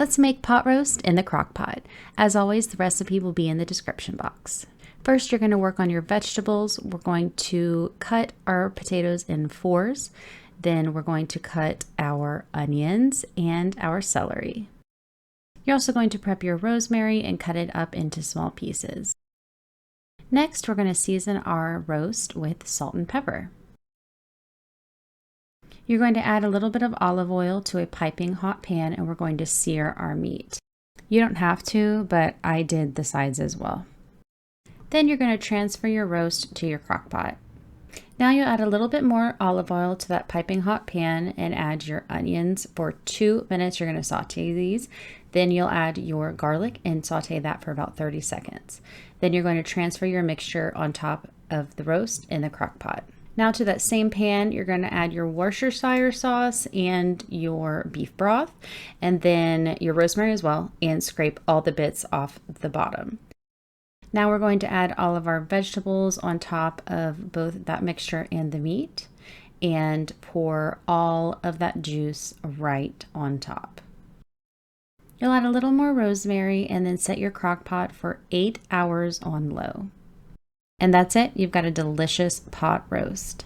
Let's make pot roast in the crock pot. As always, the recipe will be in the description box. First, you're going to work on your vegetables. We're going to cut our potatoes in fours. Then we're going to cut our onions and our celery. You're also going to prep your rosemary and cut it up into small pieces. Next, we're going to season our roast with salt and pepper. You're going to add a little bit of olive oil to a piping hot pan, and we're going to sear our meat. You don't have to, but I did the sides as well. Then you're going to transfer your roast to your crock pot. Now you'll add a little bit more olive oil to that piping hot pan and add your onions for 2 minutes. You're going to saute these. Then you'll add your garlic and saute that for about 30 seconds. Then you're going to transfer your mixture on top of the roast in the crock pot. Now to that same pan, you're going to add your Worcestershire sauce and your beef broth, and then your rosemary as well, and scrape all the bits off the bottom. Now we're going to add all of our vegetables on top of both that mixture and the meat, and pour all of that juice right on top. You'll add a little more rosemary and then set your crock pot for 8 hours on low. And that's it, you've got a delicious pot roast.